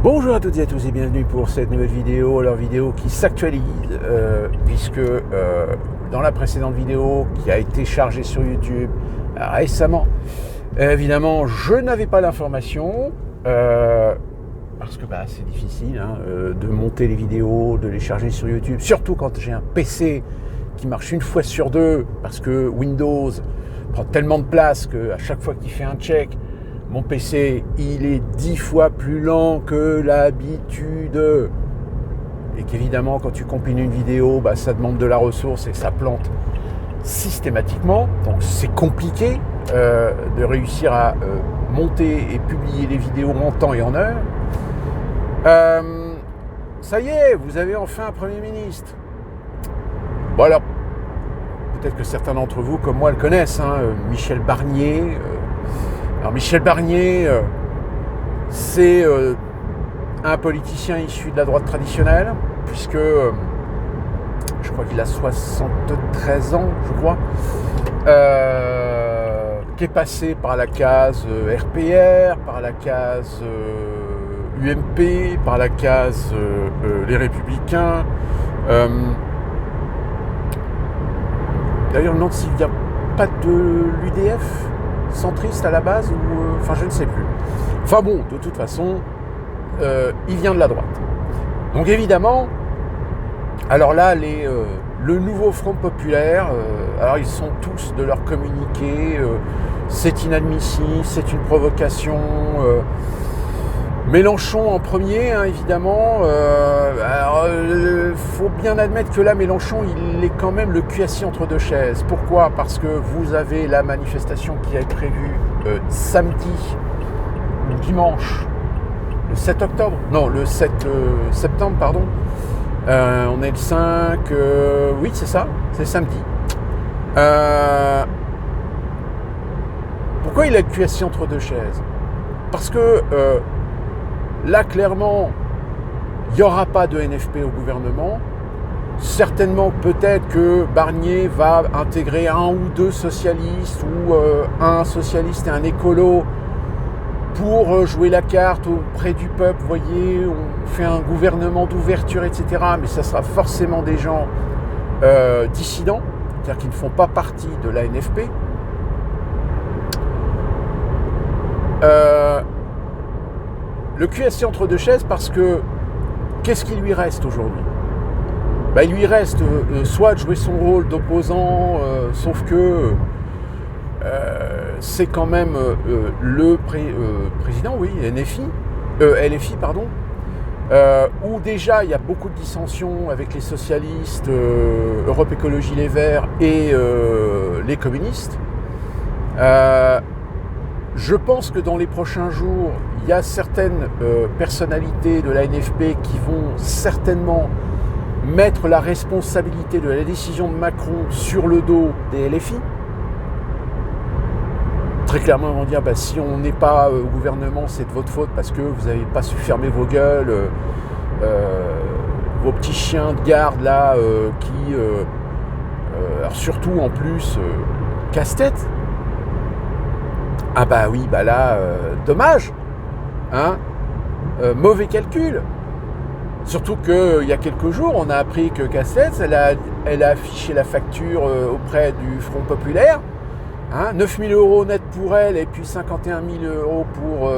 Bonjour à toutes et à tous et bienvenue pour cette nouvelle vidéo, leur vidéo qui s'actualise puisque dans la précédente vidéo qui a été chargée sur YouTube récemment, évidemment je n'avais pas l'information parce que c'est difficile de monter les vidéos, de les charger sur YouTube, surtout quand j'ai un PC qui marche une fois sur deux parce que Windows prend tellement de place qu'à chaque fois qu'il fait un check, mon PC, il est 10 fois plus lent que l'habitude. Et qu'évidemment, quand tu compiles une vidéo, ça demande de la ressource et ça plante systématiquement. Donc c'est compliqué de réussir à monter et publier les vidéos en temps et en heure. Ça y est, vous avez enfin un Premier ministre. Bon alors, peut-être que certains d'entre vous, comme moi, le connaissent, Michel Barnier. Alors Michel Barnier, c'est un politicien issu de la droite traditionnelle, puisque je crois qu'il a 73 ans, je crois, qui est passé par la case RPR, par la case UMP, par la case Les Républicains. D'ailleurs, non, s'il n'y a pas de l'UDF centriste à la base, ou je ne sais plus. Enfin bon, de toute façon, il vient de la droite. Donc évidemment, alors là, le nouveau Front Populaire, alors ils sont tous de leur communiqué, c'est inadmissible, c'est une provocation. Mélenchon en premier, évidemment. Faut bien admettre que là, Mélenchon, il est quand même le cul assis entre deux chaises. Pourquoi ? Parce que vous avez la manifestation qui est prévue samedi ou dimanche, le 7 octobre. Non, le 7 septembre, pardon. On est le 5... oui, c'est ça, c'est samedi. Pourquoi il est le cul assis entre deux chaises ? Parce que... là, clairement, il n'y aura pas de NFP au gouvernement. Certainement, peut-être que Barnier va intégrer un ou deux socialistes ou un socialiste et un écolo pour jouer la carte auprès du peuple. Vous voyez, on fait un gouvernement d'ouverture, etc. Mais ça sera forcément des gens dissidents, c'est-à-dire qui ne font pas partie de la NFP. Le cul assis entre deux chaises parce que qu'est-ce qui lui reste aujourd'hui ? Il lui reste soit de jouer son rôle d'opposant, sauf que c'est quand même le président, oui, LFI, pardon, où déjà il y a beaucoup de dissensions avec les socialistes, Europe Écologie Les Verts et les communistes. Je pense que dans les prochains jours, il y a certaines personnalités de la NFP qui vont certainement mettre la responsabilité de la décision de Macron sur le dos des LFI. Très clairement, ils vont dire si on n'est pas au gouvernement, c'est de votre faute parce que vous n'avez pas su fermer vos gueules, vos petits chiens de garde là qui, alors surtout en plus, casse-tête. Oui, là, dommage, mauvais calcul. Surtout qu'il y a quelques jours, on a appris que Castex, elle a affiché la facture auprès du Front Populaire, 9 000 € net pour elle et puis 51 000 € pour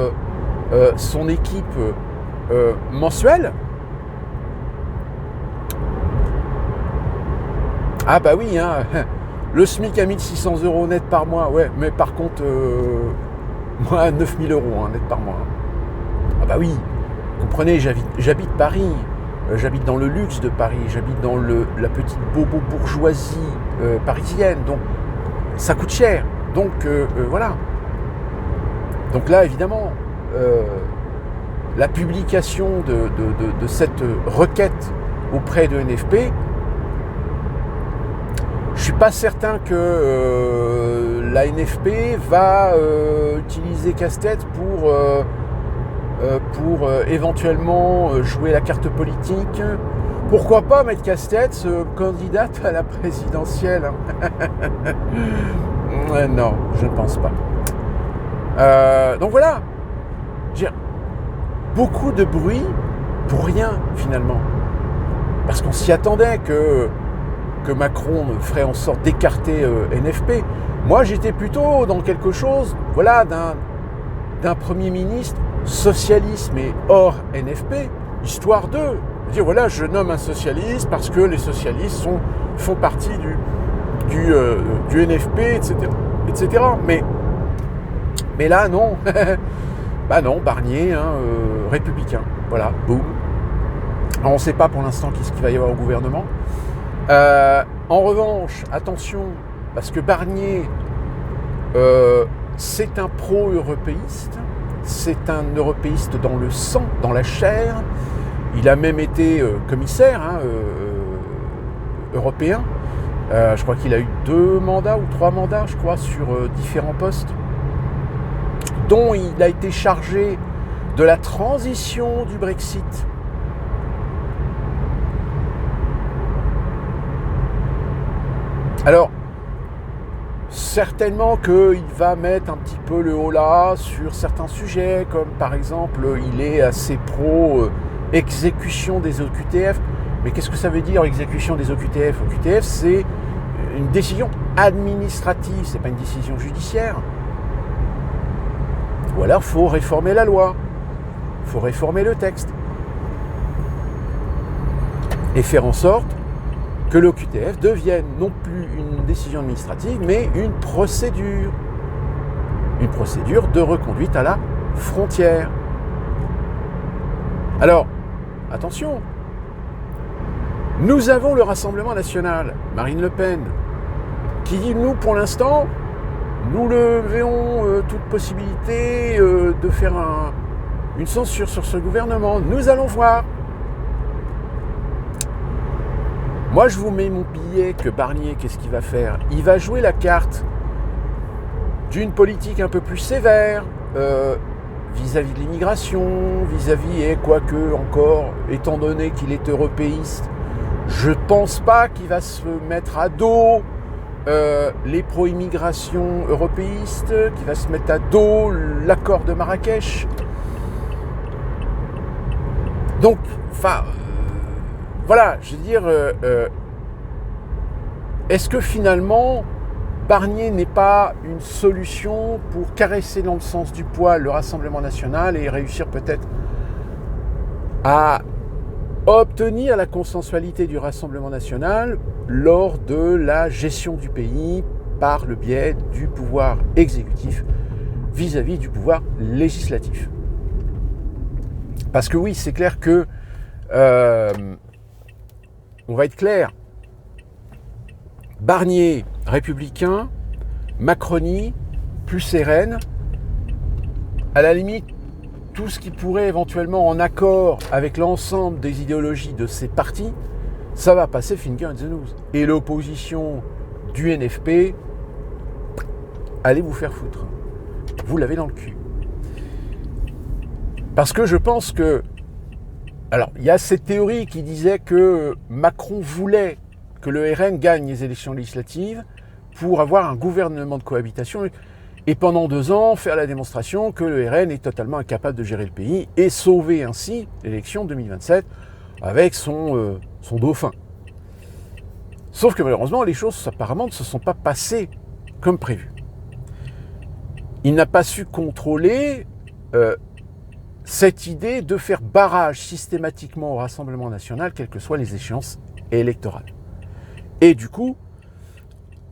son équipe mensuelle. Oui, le SMIC à 1 600 € net par mois, ouais, mais par contre, moi, 9 000 € net par mois. Oui, comprenez, j'habite Paris, j'habite dans le luxe de Paris, j'habite dans la petite bobo bourgeoisie parisienne, donc ça coûte cher. Donc voilà. Donc là, évidemment, la publication de cette requête auprès de NFP, je ne suis pas certain que la NFP va utiliser Casse-Tête pour éventuellement jouer la carte politique. Pourquoi pas mettre Casse-Tête candidate à la présidentielle ? Non, je ne pense pas. Donc voilà. beaucoup de bruit pour rien finalement. Parce qu'on s'y attendait que Macron ferait en sorte d'écarter NFP. Moi, j'étais plutôt dans quelque chose, voilà, d'un Premier ministre socialiste, mais hors NFP, histoire de dire, voilà, je nomme un socialiste parce que les socialistes font partie du NFP, etc. Mais là, non. Bah non, Barnier, républicain. Voilà, boum. Alors, on ne sait pas pour l'instant qu'est-ce qu'il va y avoir au gouvernement. En revanche, attention, parce que Barnier, c'est un pro-européiste, c'est un européiste dans le sang, dans la chair. Il a même été commissaire européen. Je crois qu'il a eu 2 mandats ou 3 mandats, je crois, sur différents postes, dont il a été chargé de la transition du Brexit. Alors, certainement qu'il va mettre un petit peu le haut là sur certains sujets, comme par exemple, il est assez pro exécution des OQTF. Mais qu'est-ce que ça veut dire, exécution des OQTF ? OQTF, c'est une décision administrative, c'est pas une décision judiciaire. Ou alors, il faut réformer la loi, il faut réformer le texte. Et faire en sorte que l'OQTF devienne non plus une décision administrative, mais une procédure de reconduite à la frontière. Alors, attention, nous avons le Rassemblement national, Marine Le Pen, qui dit, nous, pour l'instant, nous levons toute possibilité de faire une censure sur ce gouvernement. Nous allons voir. Moi, je vous mets mon billet que Barnier, qu'est-ce qu'il va faire ? Il va jouer la carte d'une politique un peu plus sévère vis-à-vis de l'immigration, et quoique encore, étant donné qu'il est européiste, je ne pense pas qu'il va se mettre à dos les pro-immigration européistes, qu'il va se mettre à dos l'accord de Marrakech. Donc, voilà, je veux dire, est-ce que finalement, Barnier n'est pas une solution pour caresser dans le sens du poil le Rassemblement national et réussir peut-être à obtenir la consensualité du Rassemblement national lors de la gestion du pays par le biais du pouvoir exécutif vis-à-vis du pouvoir législatif ? Parce que oui, c'est clair que on va être clair, Barnier, républicain, Macronie, plus RN, à la limite, tout ce qui pourrait éventuellement en accord avec l'ensemble des idéologies de ces partis, ça va passer finger in the nose. Et l'opposition du NFP, allez vous faire foutre. Vous l'avez dans le cul. Parce que je pense que, alors, il y a cette théorie qui disait que Macron voulait que le RN gagne les élections législatives pour avoir un gouvernement de cohabitation et pendant 2 ans faire la démonstration que le RN est totalement incapable de gérer le pays et sauver ainsi l'élection 2027 avec son dauphin. Sauf que malheureusement, les choses apparemment ne se sont pas passées comme prévu. Il n'a pas su contrôler cette idée de faire barrage systématiquement au Rassemblement national, quelles que soient les échéances électorales. Et du coup,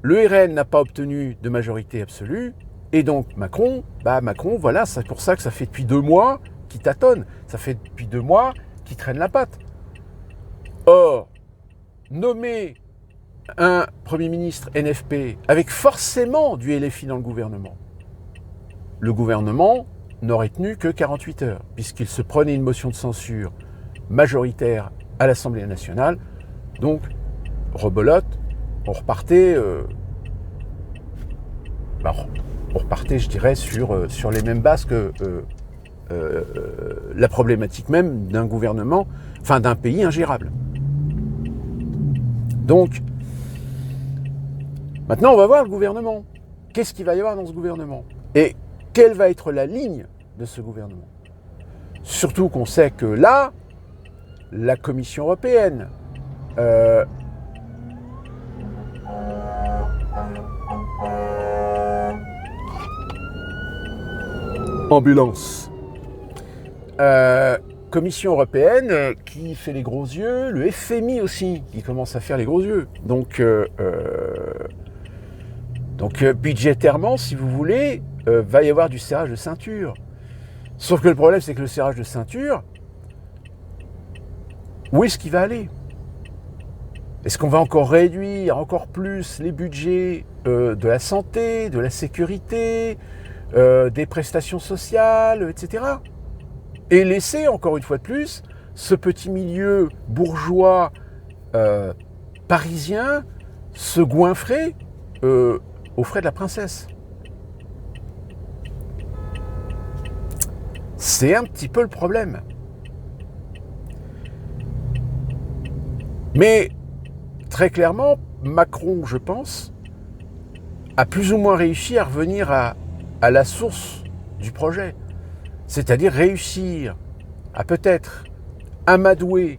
le RN n'a pas obtenu de majorité absolue, et donc Macron, voilà, c'est pour ça que ça fait depuis 2 mois qu'il tâtonne, ça fait depuis 2 mois qu'il traîne la patte. Or, nommer un Premier ministre NFP avec forcément du LFI dans le gouvernement n'aurait tenu que 48 heures, puisqu'il se prenait une motion de censure majoritaire à l'Assemblée nationale. Donc, rebelote, on repartait, je dirais, sur les mêmes bases que la problématique même d'un gouvernement, enfin d'un pays ingérable. Donc, maintenant, on va voir le gouvernement. Qu'est-ce qu'il va y avoir dans ce gouvernement ? Et quelle va être la ligne de ce gouvernement ? Surtout qu'on sait que là, la Commission européenne ambulance. Commission européenne qui fait les gros yeux, le FMI aussi qui commence à faire les gros yeux. Donc budgétairement, si vous voulez, va y avoir du serrage de ceinture. Sauf que le problème, c'est que le serrage de ceinture, où est-ce qu'il va aller? Est-ce qu'on va encore réduire encore plus les budgets de la santé, de la sécurité, des prestations sociales, etc. Et laisser, encore une fois de plus, ce petit milieu bourgeois parisien se goinfrer aux frais de la princesse. C'est un petit peu le problème. Mais très clairement, Macron, je pense, a plus ou moins réussi à revenir à la source du projet. C'est-à-dire réussir à peut-être amadouer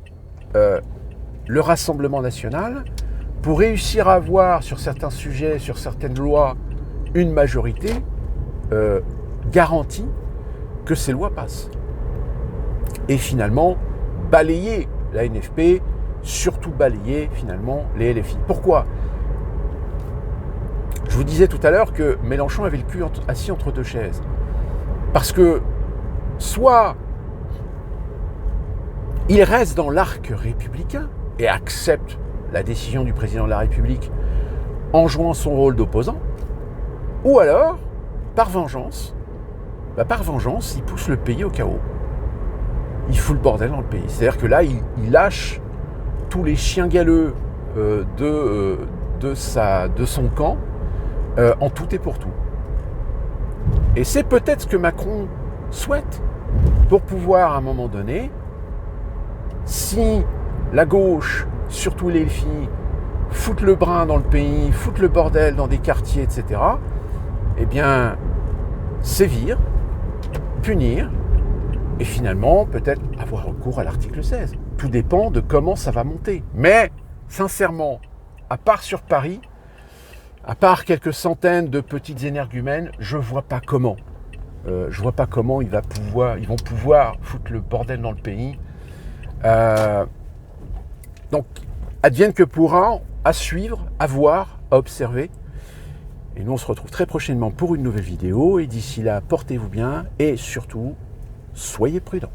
le Rassemblement national pour réussir à avoir sur certains sujets, sur certaines lois, une majorité garantie que ces lois passent. Et finalement, balayer la NFP, surtout balayer finalement les LFI. Pourquoi ? Je vous disais tout à l'heure que Mélenchon avait le cul assis entre deux chaises. Parce que soit il reste dans l'arc républicain et accepte la décision du président de la République en jouant son rôle d'opposant, ou alors, par vengeance, il pousse le pays au chaos. Il fout le bordel dans le pays. C'est-à-dire que là, il lâche tous les chiens galeux de son camp en tout et pour tout. Et c'est peut-être ce que Macron souhaite pour pouvoir, à un moment donné, si la gauche, surtout les filles, foutent le brin dans le pays, foutent le bordel dans des quartiers, etc., eh bien, sévir, punir, et finalement, peut-être avoir recours à l'article 16. Tout dépend de comment ça va monter. Mais, sincèrement, à part sur Paris, à part quelques centaines de petites énergumènes, je vois pas comment. Ils vont pouvoir foutre le bordel dans le pays. Donc, advienne que pourra, à suivre, à voir, à observer. Et nous, on se retrouve très prochainement pour une nouvelle vidéo. Et d'ici là, portez-vous bien et surtout, soyez prudents.